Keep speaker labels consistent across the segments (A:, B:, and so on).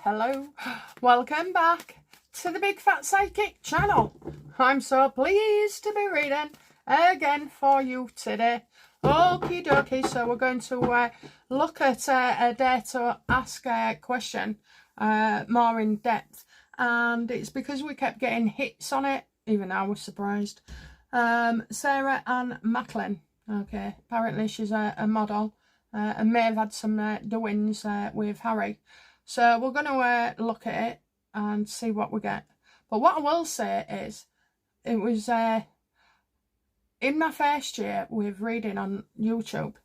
A: hello. Welcome back to the Big Fat Psychic channel. I'm so pleased to be reading again for you today. Okie dokie, so we're going to look at a dare to ask a question more in depth, and it's because we kept getting hits on it. Even I was surprised. Sarah Ann Macklin. Okay, apparently she's a model and may have had some doings with Harry. So we're going to look at it and see what we get. But what I will say is, it was in my first year with reading on YouTube,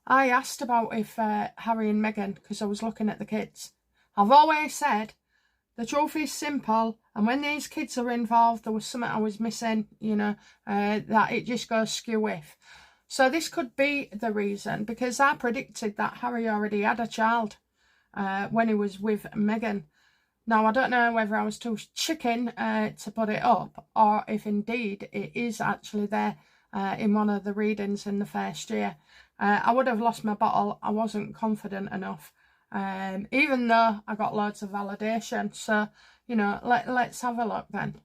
A: I asked about if Harry and Meghan, because I was looking at the kids. I've always said the truth is simple, and when these kids are involved, there was something I was missing, you know, that it just goes skew-whiff. So this could be the reason, because I predicted that Harry already had a child when he was with Meghan. Now, I don't know whether I was too chicken to put it up, or if indeed it is actually there in one of the readings in the first year. I would have lost my bottle. I wasn't confident enough, even though I got loads of validation. So, you know, let's have a look then.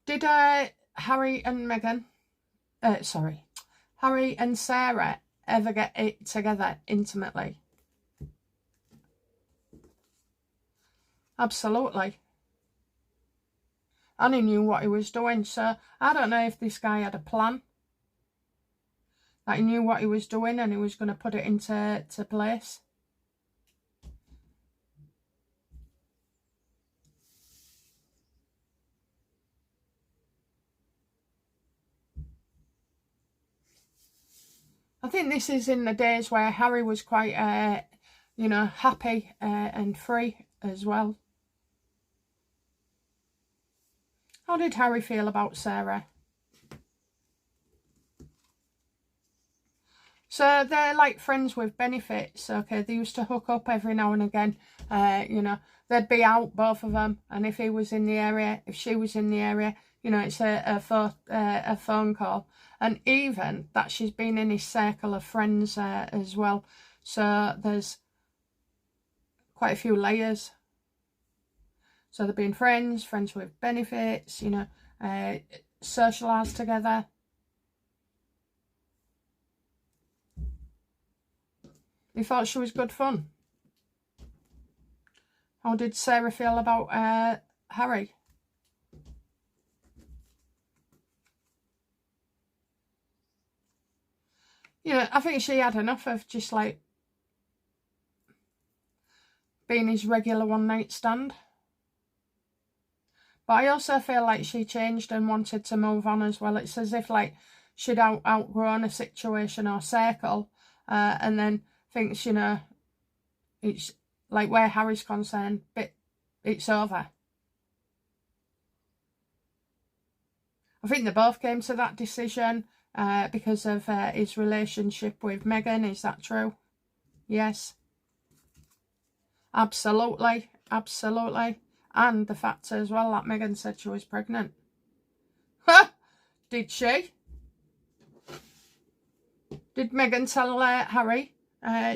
A: Did Harry and Meghan, Harry and Sarah ever get it together intimately? Absolutely. And he knew what he was doing, so I don't know if this guy had a plan. That he knew what he was doing and he was going to put it into place. I think this is in the days where Harry was quite, you know, happy and free as well. How did Harry feel about Sarah? So they're like friends with benefits, okay? They used to hook up every now and again. You know, they'd be out, both of them. And if he was in the area, if she was in the area, you know, it's a phone call. And even that she's been in his circle of friends as well. So there's quite a few layers. So they've been friends with benefits, you know, socialised together. He thought she was good fun. How did Sarah feel about Harry? You know, I think she had enough of just like being his regular one-night stand. But I also feel like she changed and wanted to move on as well. It's as if like she'd outgrown a situation or circle and then thinks, you know, it's like where Harry's concerned, but it's over. I think they both came to that decision because of his relationship with Meghan. Is that true? Yes. Absolutely. Absolutely. And the fact as well that Meghan said she was pregnant. Huh? Did she? Did Meghan tell Harry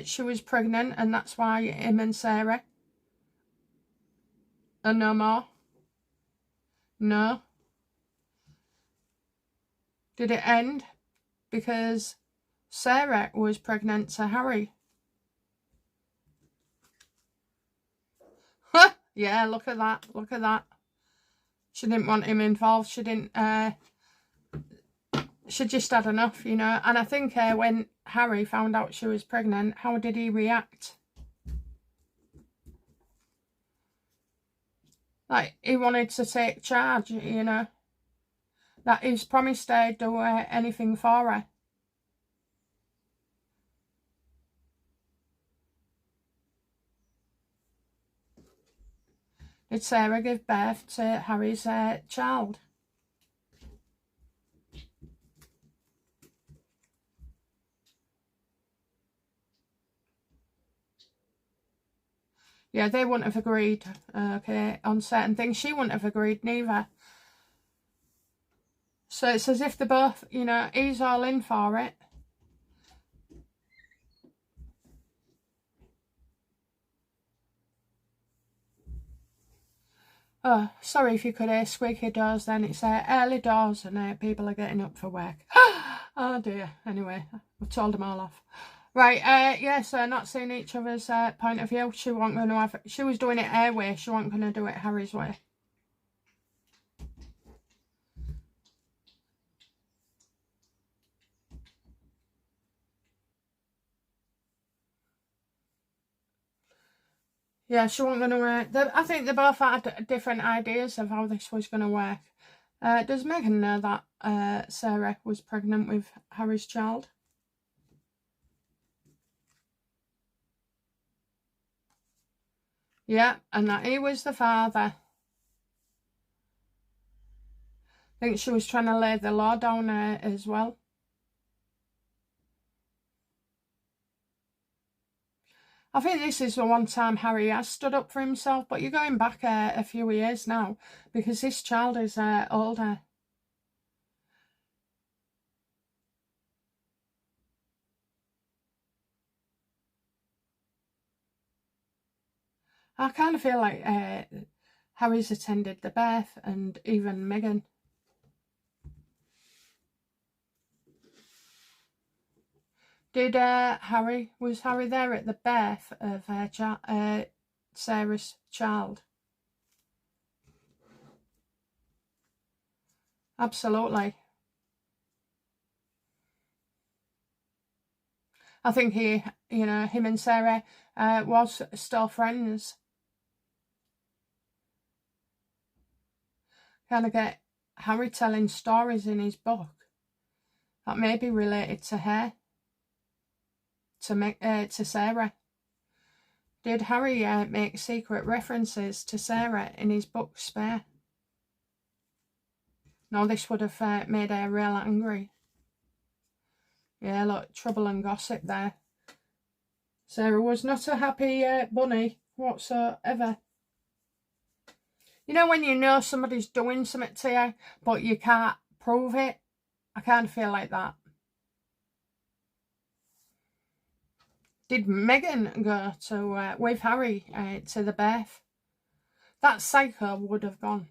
A: she was pregnant and that's why him and Sarah are no more? No. Did it end because Sarah was pregnant to Harry? Huh? Yeah, look at that. Look at that. She didn't want him involved. She didn't... she just had enough, you know. And I think when Harry found out she was pregnant, how did he react? Like, he wanted to take charge, you know. That he's promised he'd do anything for her. Did Sarah give birth to Harry's child? Yeah, they wouldn't have agreed, okay, on certain things. She wouldn't have agreed neither. So it's as if they're both, you know, he's all in for it. Oh, sorry if you could hear squeaky doors then. It's early doors and people are getting up for work. Oh dear. Anyway, I've told them all off. Right, yeah, so not seeing each other's point of view. She wasn't going to have... She was doing it her way. She wasn't going to do it Harry's way. Yeah, she wasn't going to... I think they both had different ideas of how this was going to work. Does Meghan know that Sarah was pregnant with Harry's child? Yeah, and that he was the father. I think she was trying to lay the law down as well. I think this is the one time Harry has stood up for himself, but you're going back a few years now because this child is older. I kind of feel like Harry's attended the birth and even Meghan. Was Harry there at the birth of Sarah's child? Absolutely. I think him and Sarah was still friends. Kind of get Harry telling stories in his book that may be related to her, to Sarah. Did Harry make secret references to Sarah in his book Spare? No, this would have made her real angry. Yeah, look, trouble and gossip there. Sarah was not a happy bunny whatsoever. You know when you know somebody's doing something to you, but you can't prove it? I kind of feel like that. Did Meghan go to with Harry to the birth? That psycho would have gone.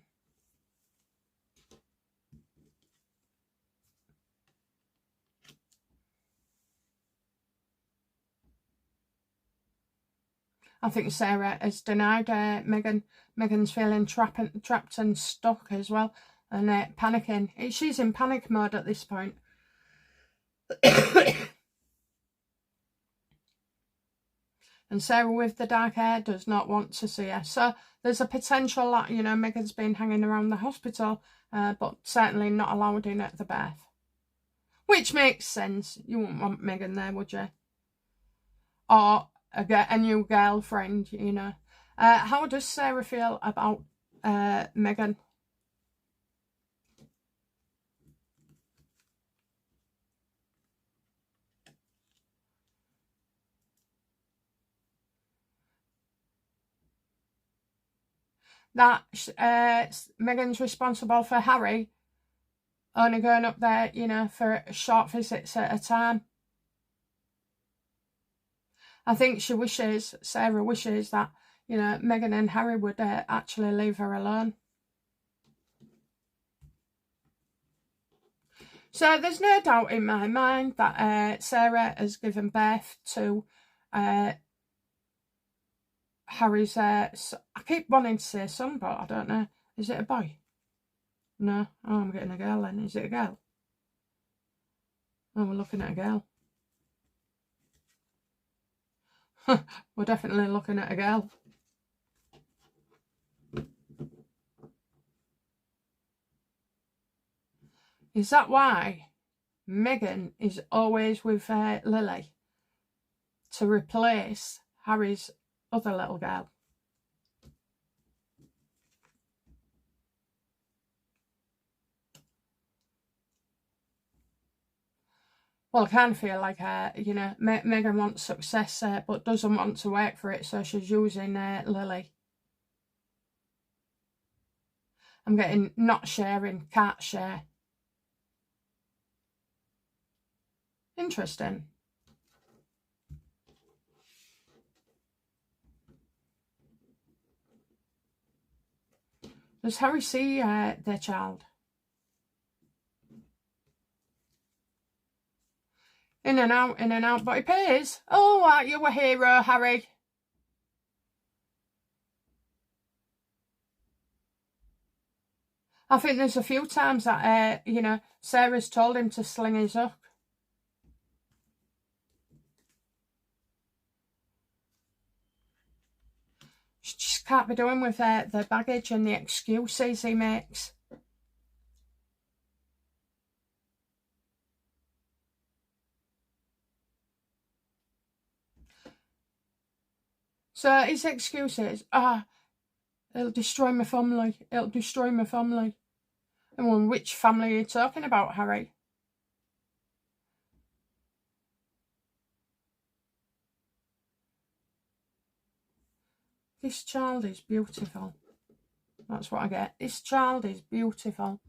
A: I think Sarah has denied Meghan. Meghan's feeling trapped and stuck as well, and panicking. She's in panic mode at this point. And Sarah with the dark hair does not want to see her. So there's a potential that, Meghan's been hanging around the hospital, but certainly not allowed in at the birth. Which makes sense. You wouldn't want Meghan there, would you? Or a new girlfriend, How does Sarah feel about Meghan? That Meghan's responsible for Harry only going up there, for short visits at a time. I think Sarah wishes that, Meghan and Harry would actually leave her alone. So there's no doubt in my mind that Sarah has given birth to Harry's... I keep wanting to say son, but I don't know. Is it a boy? No. Oh, I'm getting a girl then. Is it a girl? Oh, we're looking at a girl. We're definitely looking at a girl. Is that why Meghan is always with Lily? To replace Harry's other little girl? Well, I kind of feel like, Meghan wants success but doesn't want to work for it, so she's using Lily. I'm getting not sharing, can't share. Interesting. Does Harry see their child? In and out, but he pays. Oh, aren't you a hero, Harry? I think there's a few times that, you know, Sarah's told him to sling his hook. She just can't be doing with the baggage and the excuses he makes. So his excuse is, it'll destroy my family. It'll destroy my family. And well, which family are you talking about, Harry? This child is beautiful. That's what I get. This child is beautiful.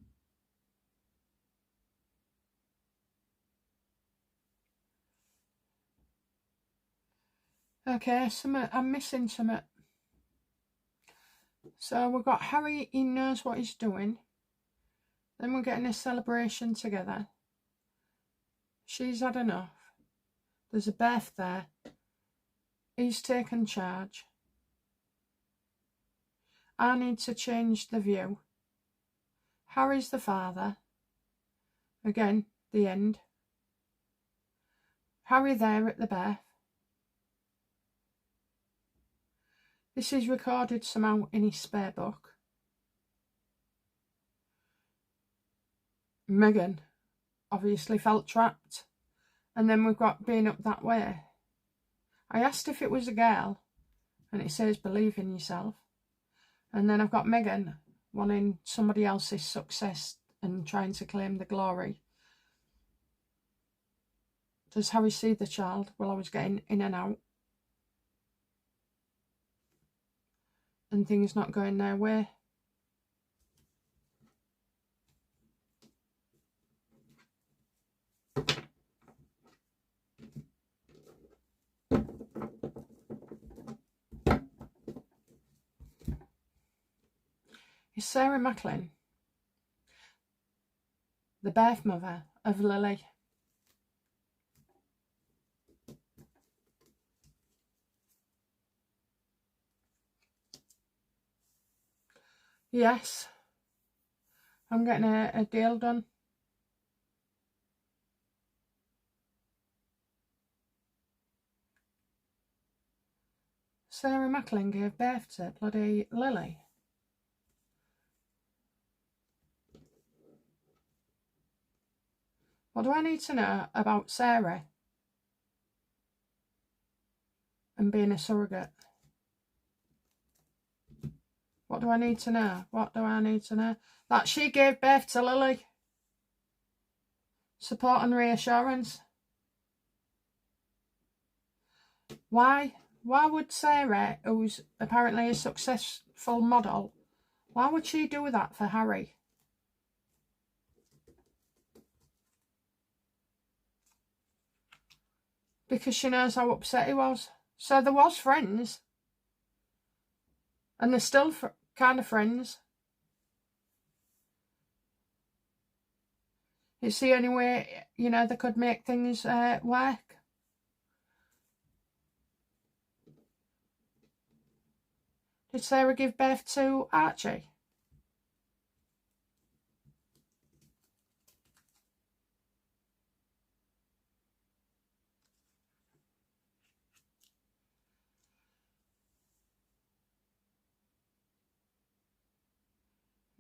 A: Okay, I'm missing something. So we've got Harry, he knows what he's doing. Then we're getting a celebration together. She's had enough. There's a Beth there. He's taken charge. I need to change the view. Harry's the father. Again, the end. Harry there at the Beth. This is recorded somehow in his spare book. Meghan obviously felt trapped. And then we've got being up that way. I asked if it was a girl, and it says believe in yourself. And then I've got Meghan wanting somebody else's success and trying to claim the glory. Does Harry see the child? Well, I was getting in and out. And things not going their way. Is Sarah Macklin the birth mother of Lily? Yes. I'm getting a deal done. Sarah Macklin gave birth to bloody Lily. What do I need to know about Sarah and being a surrogate? What do I need to know? What do I need to know? That she gave birth to Lily. Support and reassurance. Why? Why would Sarah, who's apparently a successful model, why would she do that for Harry? Because she knows how upset he was. So there was friends. And they're still kind of friends. It's the only way, you know, they could make things work. Did Sarah give birth to Archie?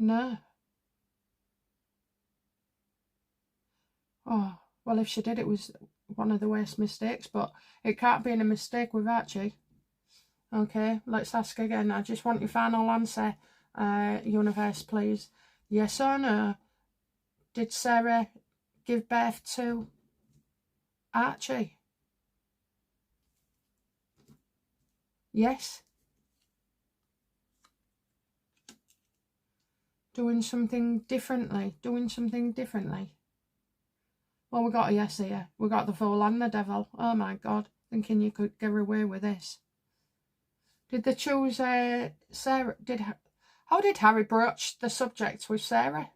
A: No. Oh, well, if she did, it was one of the worst mistakes, but it can't be a mistake with Archie. Okay, let's ask again. I just want your final answer, universe, please. Yes or no? Did Sarah give birth to Archie? Yes. Doing something differently. Doing something differently. Well, we got a yes here. We got the fool and the devil. Oh my God. Thinking you could get away with this. Did they choose Sarah? Did How did Harry broach the subject with Sarah?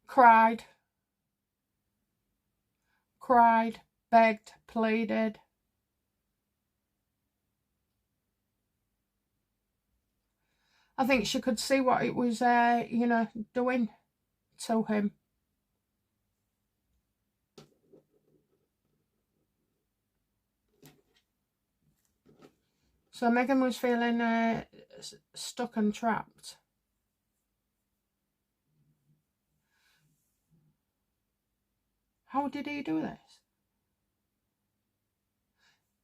A: Cried, begged, pleaded. I think she could see what it was, you know, doing to him. So Meghan was feeling stuck and trapped. How did he do this?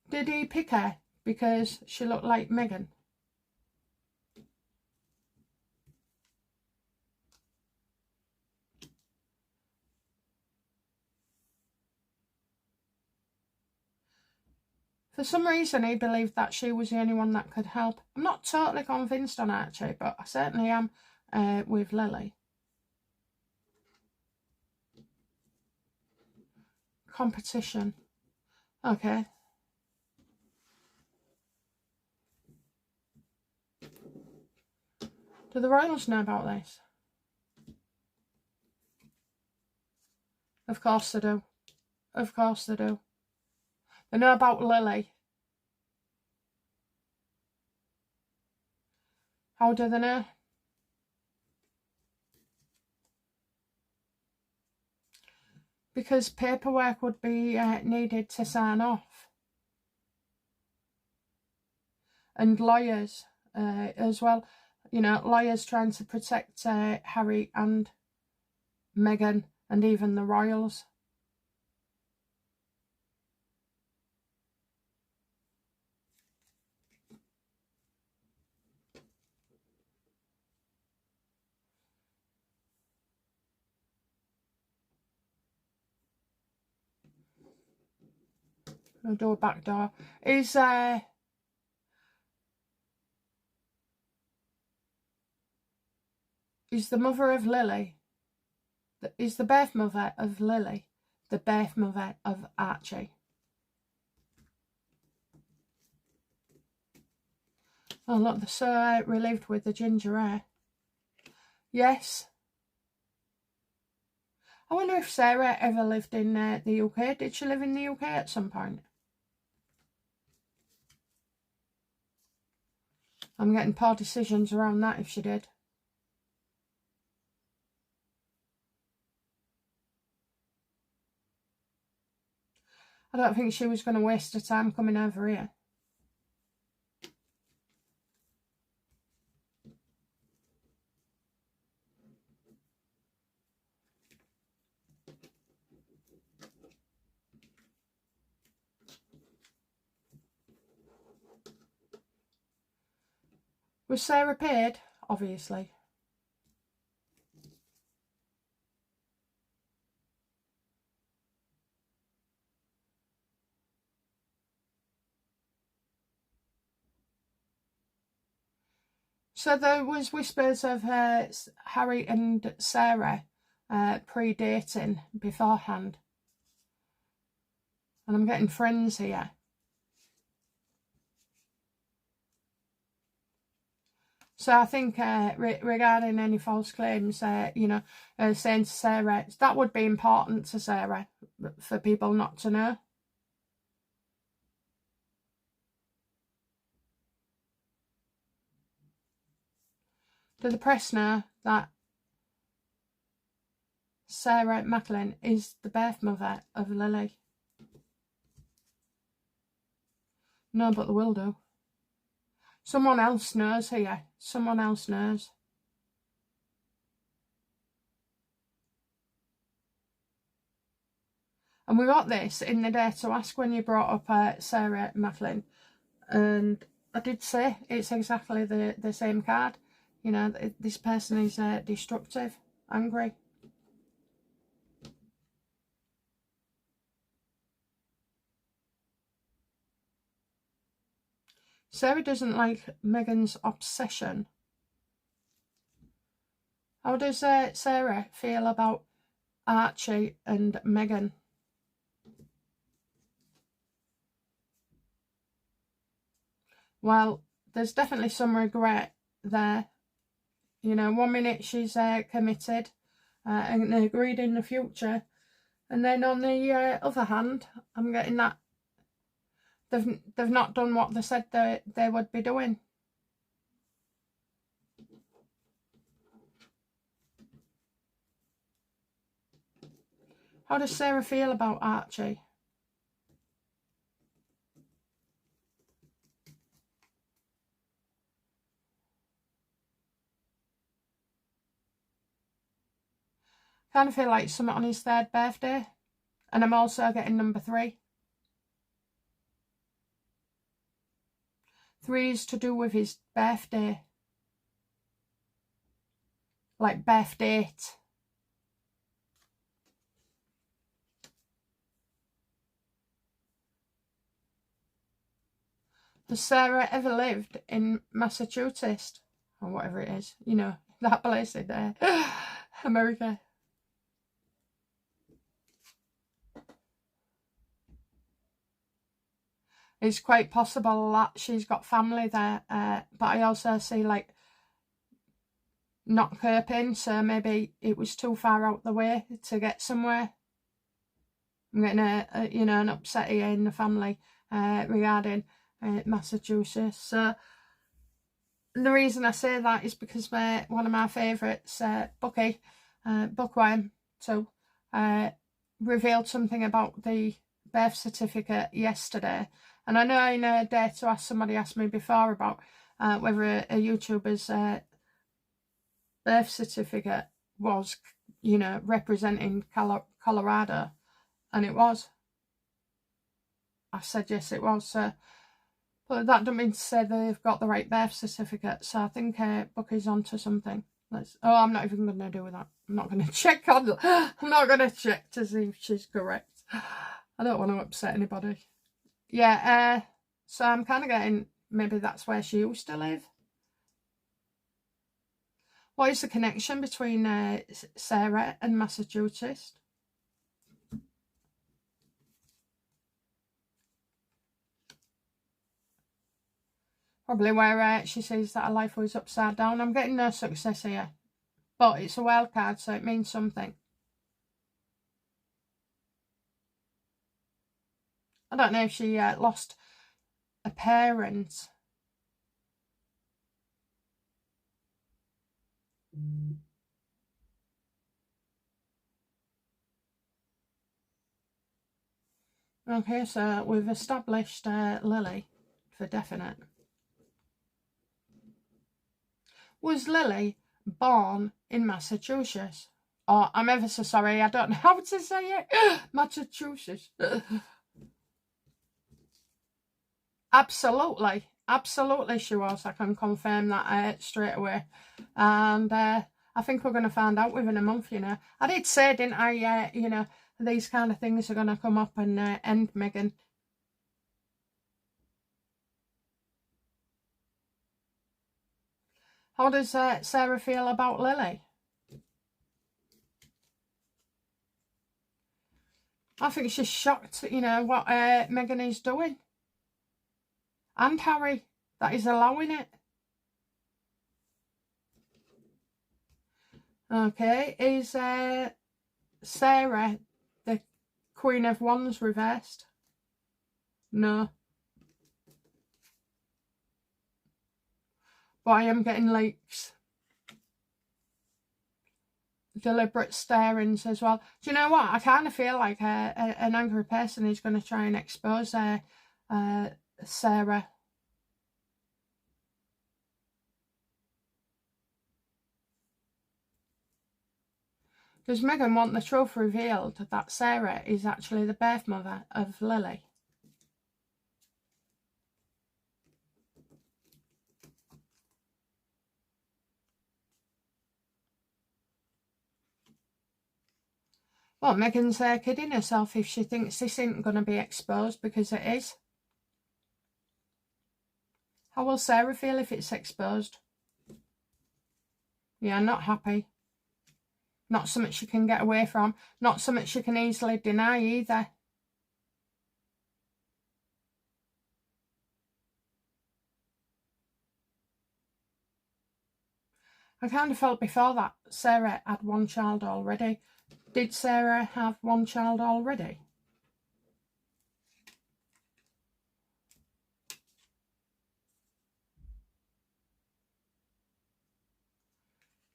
A: Did he pick her because she looked like Meghan? For some reason, he believed that she was the only one that could help. I'm not totally convinced on Archie, but I certainly am with Lily. Competition. Okay. Do the royals know about this? Of course they do. Of course they do. They know about Lily. How do they know? Because paperwork would be needed to sign off. And lawyers as well. You know, lawyers trying to protect Harry and Meghan and even the royals. No door, back door. Is the mother of Lily? Is the birth mother of Lily the birth mother of Archie? Oh look, they're so relieved with the ginger hair. Yes. I wonder if Sarah ever lived in the UK. Did she live in the UK at some point? I'm getting poor decisions around that if she did. I don't think she was going to waste her time coming over here. Was Sarah paid? Obviously. So there was whispers of Harry and Sarah pre-dating beforehand. And I'm getting friends here. So I think regarding any false claims, you know, saying to Sarah, that would be important to Sarah for people not to know. Do the press know that Sarah Macklin is the birth mother of Lily? No, but they will do. Someone else knows here. Someone else knows. And we got this in the Dare to Ask when you brought up Sarah Macklin. And I did say it's exactly the same card. You know, this person is destructive, angry. Sarah doesn't like Meghan's obsession. How does Sarah feel about Archie and Meghan? Well, there's definitely some regret there. You know, one minute she's committed and agreed in the future, and then on the other hand, I'm getting that they've not done what they said they would be doing. How does Sarah feel about Archie? Kind of feel like something on his 3rd birthday, and I'm also getting number 3. 3 is to do with his birthday, like birth date. Has Sarah ever lived in Massachusetts? Or whatever it is. You know, that place in there. America. It's quite possible that she's got family there. But I also see, like, not Kirpin, so maybe it was too far out the way to get somewhere. I'm getting an upset here in the family regarding Massachusetts. So the reason I say that is because one of my favourites, Bucky, Bookworm too, revealed something about the birth certificate yesterday. And I know in a Dare to Ask, somebody asked me before about whether a YouTuber's birth certificate was, you know, representing Colorado. And it was. I said yes, it was. But that doesn't mean to say they've got the right birth certificate. So I think Bucky's onto something. I'm not even going to do with that. I'm not going to check on. I'm not going to check to see if she's correct. I don't want to upset anybody. Yeah. So I'm kind of getting, maybe that's where she used to live. What is the connection between Sarah and Massachusetts? Probably where she says that her life was upside down. I'm getting no success here. But it's a wild card, so it means something. I don't know if she lost a parent. Okay, so we've established Lily for definite. Was Lily born in Massachusetts? Oh, I'm ever so sorry, I don't know how to say it. Massachusetts. Absolutely. Absolutely she was. I can confirm that straight away. And I think we're going to find out within a month, you know. I did say, didn't I, you know, these kind of things are going to come up and end Meghan. How does Sarah feel about Lily? I think she's shocked, you know, what Meghan is doing. And Harry, that is allowing it. Okay, is Sarah the Queen of Wands reversed? No. But I am getting leaks. Deliberate starings as well. Do you know what? I kind of feel like an angry person is going to try and expose Sarah. Does Meghan want the truth revealed that Sarah is actually the birth mother of Lily? Well, Meghan's kidding herself if she thinks this isn't going to be exposed, because it is. How will Sarah feel if it's exposed? Yeah, not happy. Not something she can get away from. Not something she can easily deny either. I kind of felt before that Sarah had one child already. Did Sarah have one child already?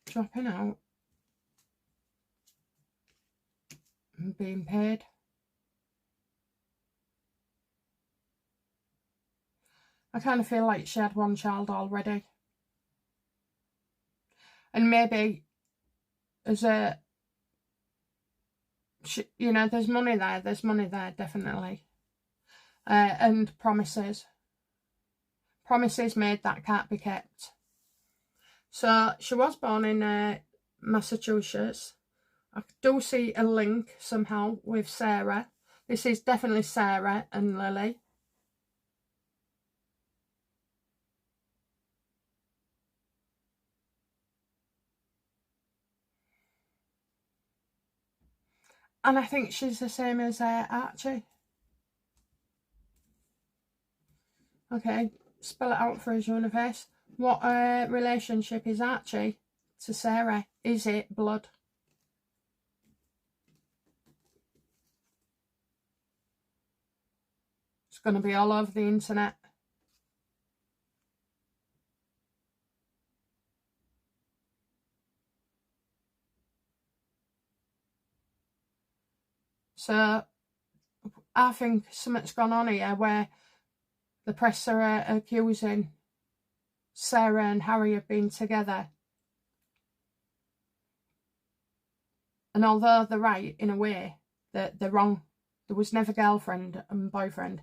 A: Dropping out and being paid. I kind of feel like she had one child already. And maybe as a, you know, there's money there, definitely. And promises made that can't be kept. So she was born in Massachusetts. I do see a link somehow with Sarah. This is definitely Sarah and Lily. And I think she's the same as Archie. Okay, spell it out for his universe. What relationship is Archie to Sarah? Is it blood? It's going to be all over the internet. So I think something's gone on here where the press are accusing Sarah and Harry of being together. And although they're right in a way, they're wrong. There was never girlfriend and boyfriend.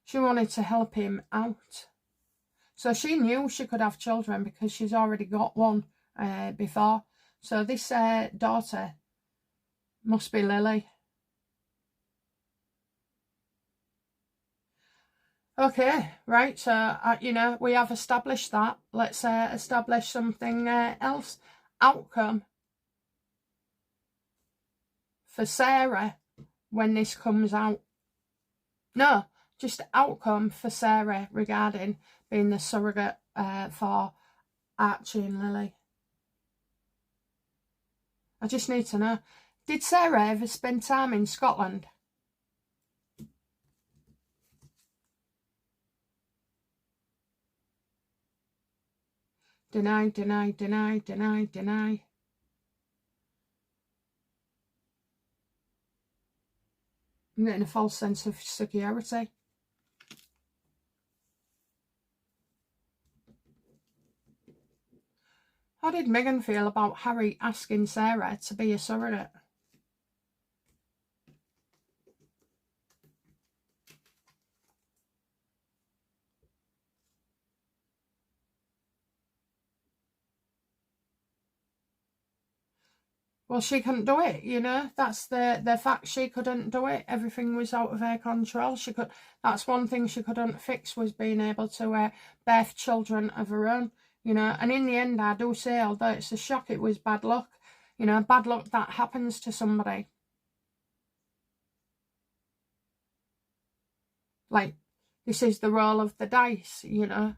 A: She wanted to help him out. So she knew she could have children because she's already got one before. So this daughter must be Lily. Okay, right, so, you know, we have established that. Let's establish something else. Outcome for Sarah when this comes out. No, just outcome for Sarah regarding being the surrogate for Archie and Lily. I just need to know. Did Sarah ever spend time in Scotland? Deny, deny, deny, deny, deny. I'm getting a false sense of security. How did Meghan feel about Harry asking Sarah to be a surrogate? Well, she couldn't do it, you know. That's the fact. She couldn't do it. Everything was out of her control. That's one thing she couldn't fix, was being able to birth children of her own, you know. And in the end, I do say, although it's a shock, it was bad luck. You know, bad luck that happens to somebody. Like, this is the roll of the dice, you know.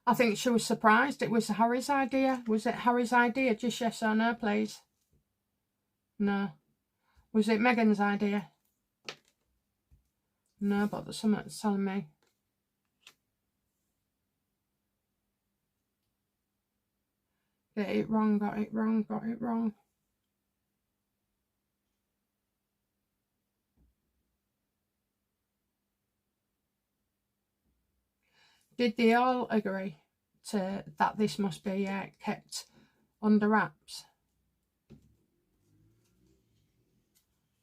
A: I think she was surprised. It was Harry's idea. Was it Harry's idea? Just yes or no, please. No. Was it Meghan's idea? No, but there's something that's telling me. Get it wrong, got it wrong, got it wrong. Did they all agree to that this must be kept under wraps?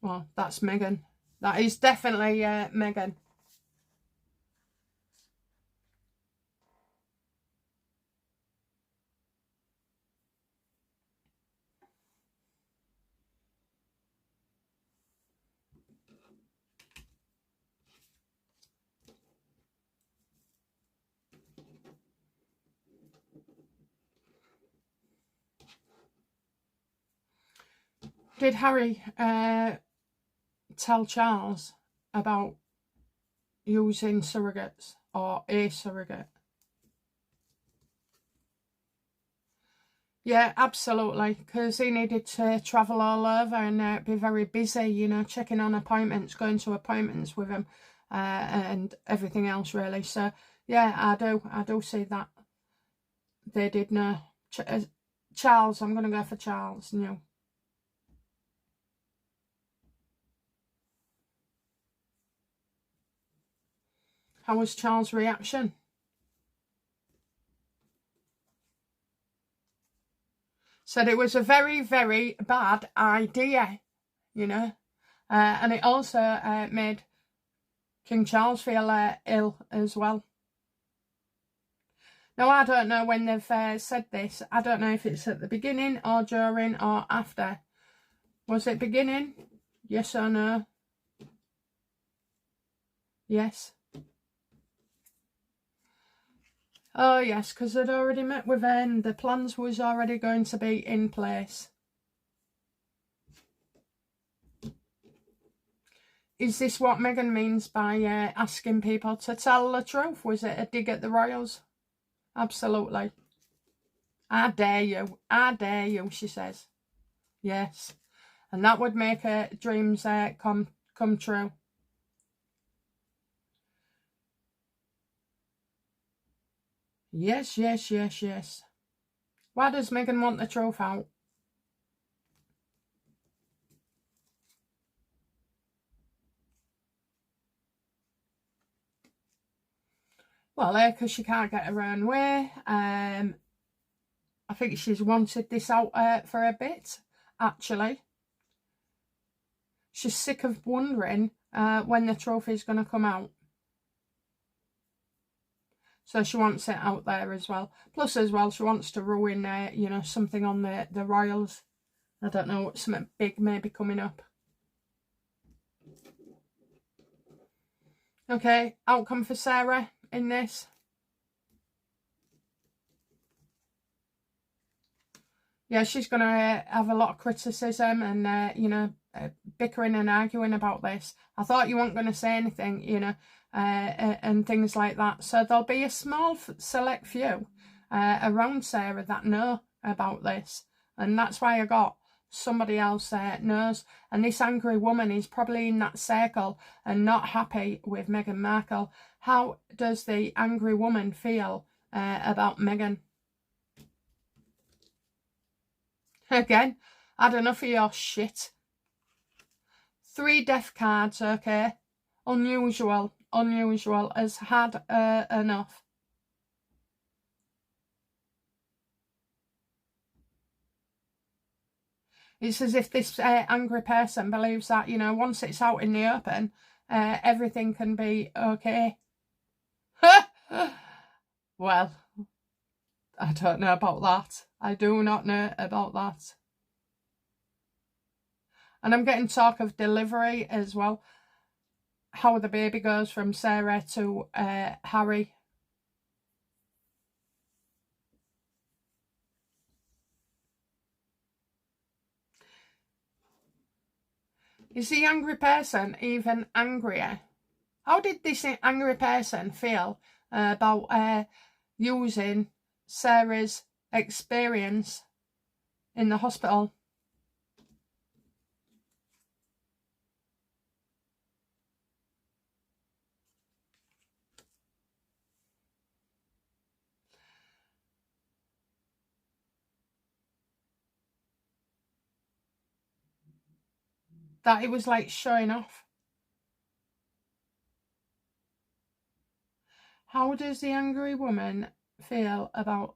A: Well, that's Meghan. That is definitely Meghan. did Harry tell Charles about using surrogates or a surrogate? Yeah, absolutely, because he needed to travel all over and be very busy, you know, checking on appointments, going to appointments with him, and everything else, really. So, yeah, I do see that they did know. Charles, I'm going to go for Charles, no. How was Charles' reaction? Said it was a very, very bad idea, you know. And it also made King Charles feel ill as well. Now, I don't know when they've said this. I don't know if it's at the beginning or during or after. Was it beginning? Yes or no? Yes. Oh, yes, because they'd already met with her and the plans was already going to be in place. Is this what Meghan means by asking people to tell the truth? Was it a dig at the royals? Absolutely. I dare you, she says. Yes. And that would make her dreams come true. Yes, yes, yes, yes. Why does Meghan want the truth out? Well, because she can't get her own way. I think she's wanted this out for a bit, actually. She's sick of wondering when the trophy's going to come out. So she wants it out there as well. Plus, as well, she wants to ruin, you know, something on the royals. I don't know, something big may be coming up. Okay, outcome for Sarah in this. Yeah, she's going to have a lot of criticism and, you know, bickering and arguing about this. I thought you weren't going to say anything, you know, and things like that. So there'll be a small select few around Sarah that know about this. And that's why I got somebody else knows. And this angry woman is probably in that circle and not happy with Meghan Markle. How does the angry woman feel about Meghan? Again, had enough of your shit. 3 death cards, okay? Unusual, has had enough. It's as if this angry person believes that, you know, once it's out in the open, everything can be okay. Well, I don't know about that. I do not know about that. And I'm getting talk of delivery as well. How the baby goes from Sarah to Harry. Is the angry person even angrier? How did this angry person feel about using Sarah's experience in the hospital? That it was like showing off. How does the angry woman feel about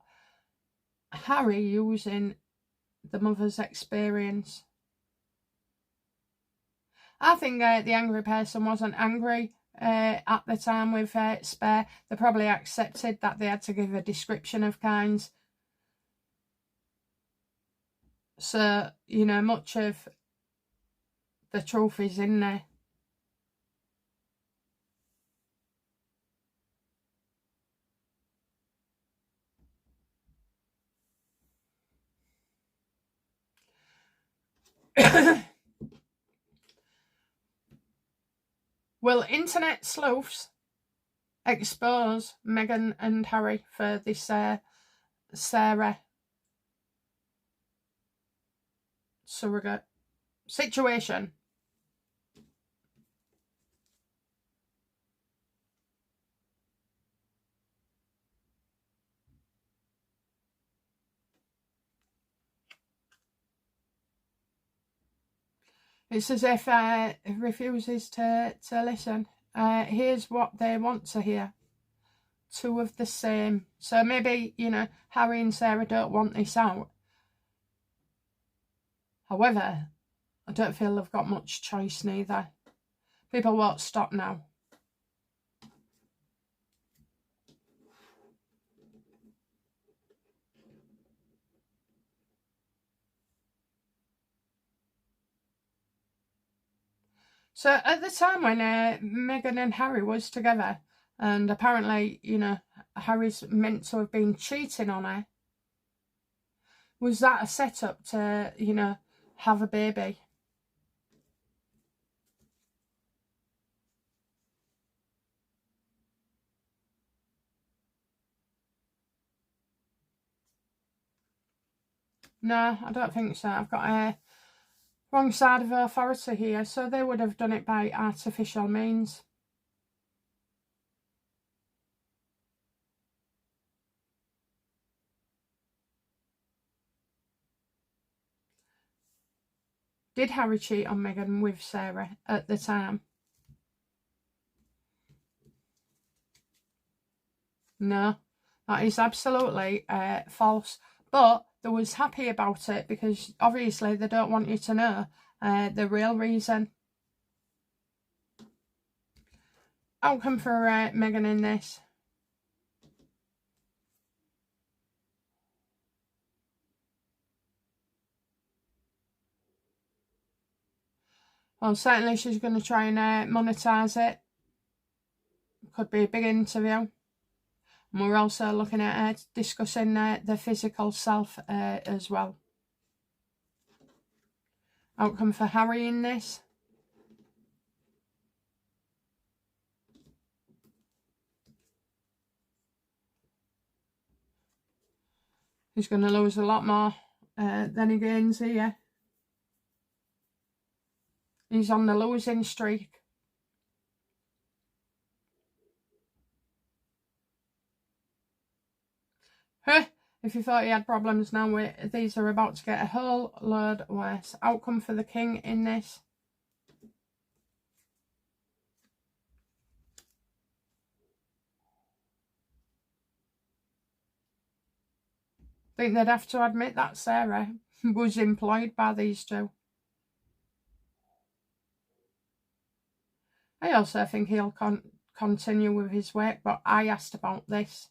A: Harry using the mother's experience? I think the angry person wasn't angry at the time with Spare. They probably accepted that they had to give a description of kinds. So, you know, much of the truth is in there. Will internet sleuths expose Meghan and Harry for this Sarah surrogate situation? It's as if it refuses to listen. Here's what they want to hear. Two of the same. So maybe, you know, Harry and Sarah don't want this out. However, I don't feel they've got much choice neither. People won't stop now. So at the time when Meghan and Harry was together, and apparently, you know, Harry's meant to have been cheating on her, was that a setup to, you know, have a baby? No, I don't think so. I've got a wrong side of authority here. So they would have done it by artificial means. Did Harry cheat on Meghan with Sarah at the time? No, that is absolutely false. But they was happy about it because obviously they don't want you to know the real reason. Outcome for Meghan in this. Well, certainly she's going to try and monetize it. Could be a big interview. And we're also looking at discussing the physical self as well. Outcome for Harry in this. He's going to lose a lot more than he gains here. He's on the losing streak. If you thought he had problems now, these are about to get a whole load worse. Outcome for the king in this. I think they'd have to admit that Sarah was employed by these two. I also think he'll continue with his work, but I asked about this.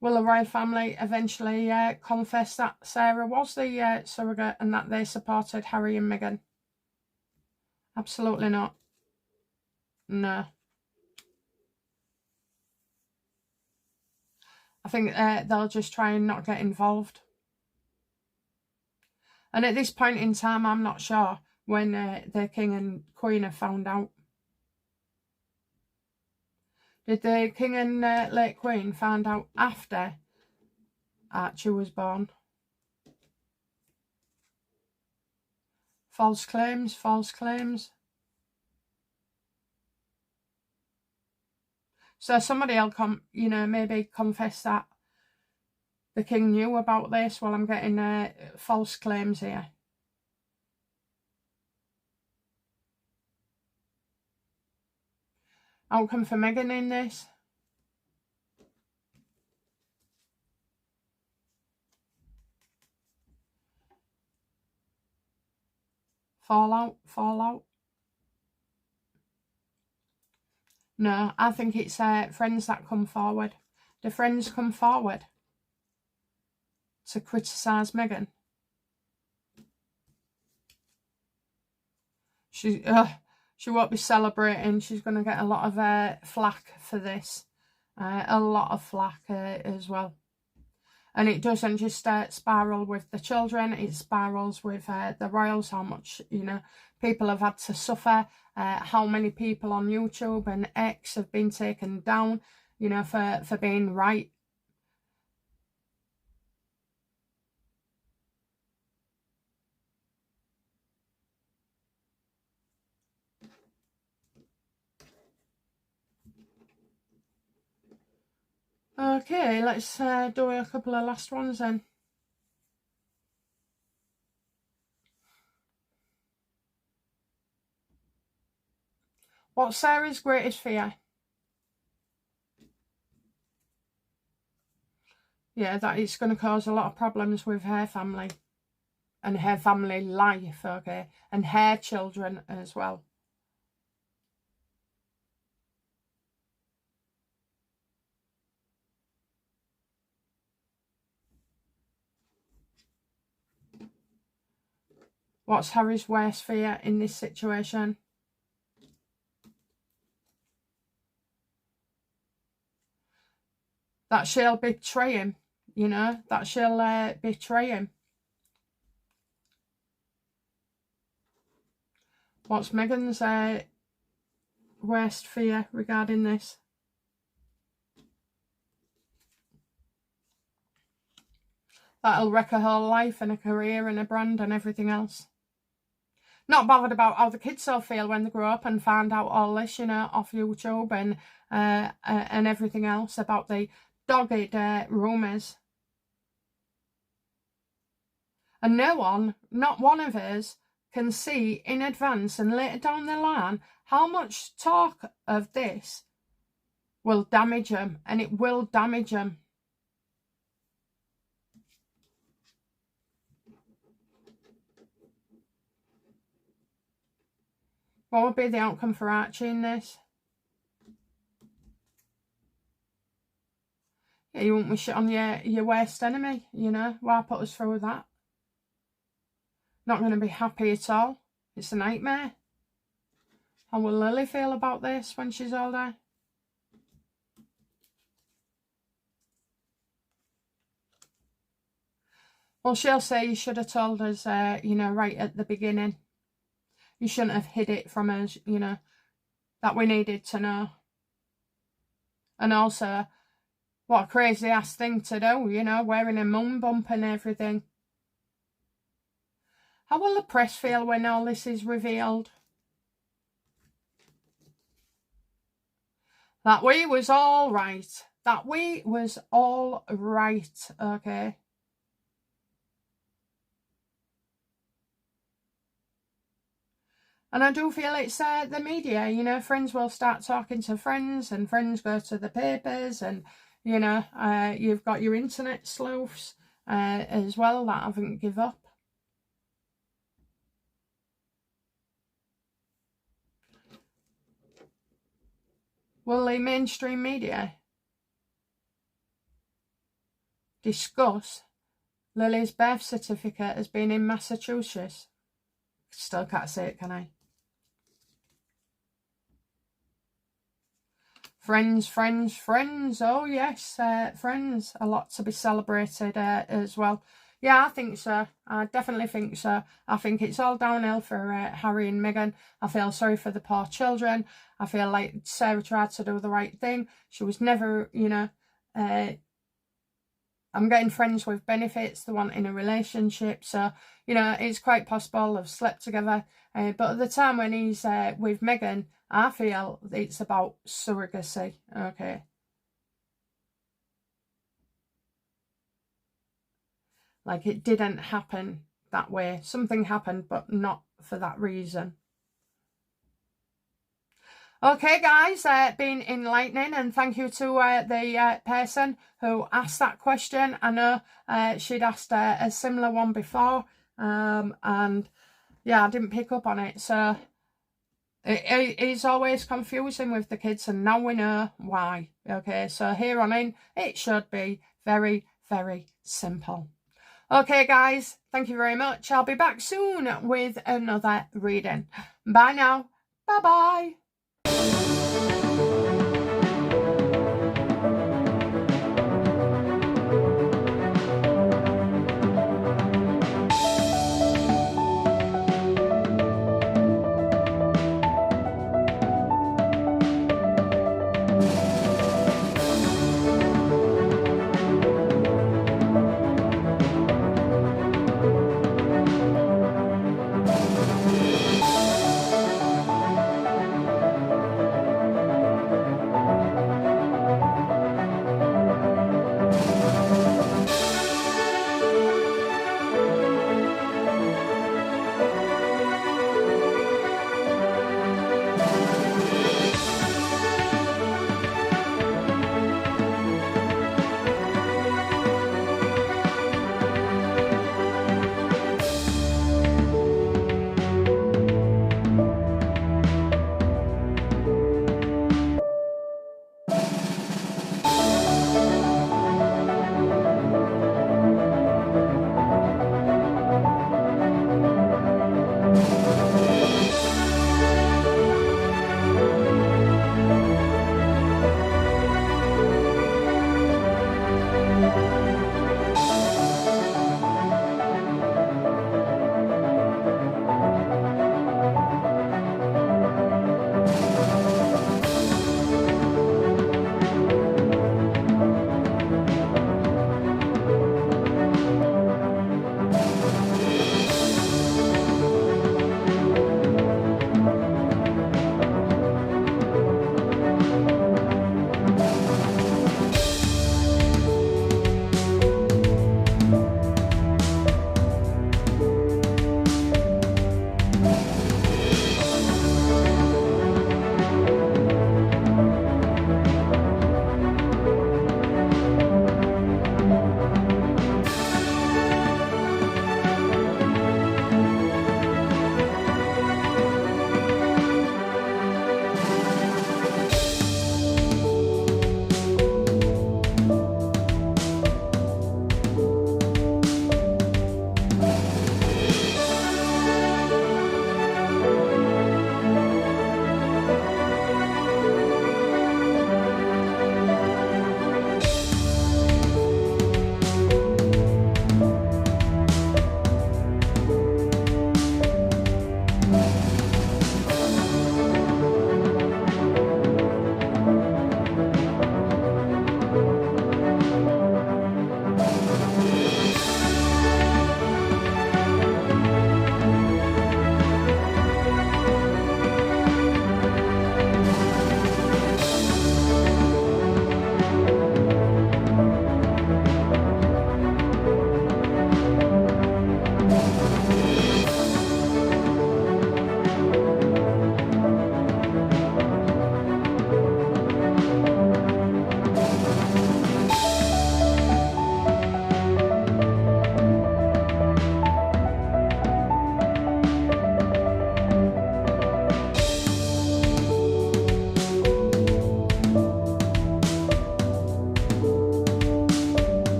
A: Will the royal family eventually confess that Sarah was the surrogate and that they supported Harry and Meghan? Absolutely not. No. I think they'll just try and not get involved. And at this point in time, I'm not sure when the king and queen have found out. Did the king and late queen find out after Archie was born? False claims, false claims. So somebody will you know, maybe confess that the king knew about this. While I'm getting false claims here. Outcome for Meghan in this. Fallout, fallout. No, I think it's friends that come forward. Do friends come forward to criticise Meghan? She won't be celebrating. She's going to get a lot of flack for this. A lot of flack as well. And it doesn't just spiral with the children, it spirals with the royals, how much, you know, people have had to suffer, how many people on YouTube and X have been taken down, you know, for being right. Okay, let's do a couple of last ones then. What's Sarah's greatest fear? Yeah, that it's going to cause a lot of problems with her family and her family life, okay, and her children as well. What's Harry's worst fear in this situation? That she'll betray him, you know, that she'll betray him. What's Meghan's worst fear regarding this? That'll wreck her whole life and a career and a brand and everything else. Not bothered about how the kids will feel when they grow up and find out all this, you know, off YouTube and everything else about the dogged rumours. And no one, not one of us, can see in advance and later down the line how much talk of this will damage them, and it will damage them. What would be the outcome for Archie in this? Yeah, you wouldn't wish it on your worst enemy, you know? Why put us through that? Not going to be happy at all. It's a nightmare. How will Lily feel about this when she's older? Well, she'll say you should have told us, you know, right at the beginning. You shouldn't have hid it from us, you know, that we needed to know. And also, what a crazy ass thing to do, you know, wearing a mum bump and everything. How will the press feel when all this is revealed? That we was all right. That we was all right, okay? And I do feel it's the media, you know, friends will start talking to friends and friends go to the papers and, you know, you've got your internet sleuths as well that haven't give up. Will the mainstream media discuss Lily's birth certificate as being in Massachusetts? Still can't say it, can I? Friends, friends, friends. Oh, yes, friends. A lot to be celebrated as well. Yeah, I think so. I definitely think so. I think it's all downhill for Harry and Meghan. I feel sorry for the poor children. I feel like Sarah tried to do the right thing. She was never, you know, I'm getting friends with benefits. They want in a relationship. So, you know, it's quite possible they've slept together. But at the time when he's with Meghan, I feel it's about surrogacy. Okay. Like it didn't happen that way. Something happened, but not for that reason. Okay, guys, been enlightening, and thank you to the person who asked that question. I know she'd asked a similar one before, and yeah, I didn't pick up on it. So it is always confusing with the kids, and now we know why. Okay, so here on in, it should be very, very simple. Okay, guys, thank you very much. I'll be back soon with another reading. Bye now. Bye-bye.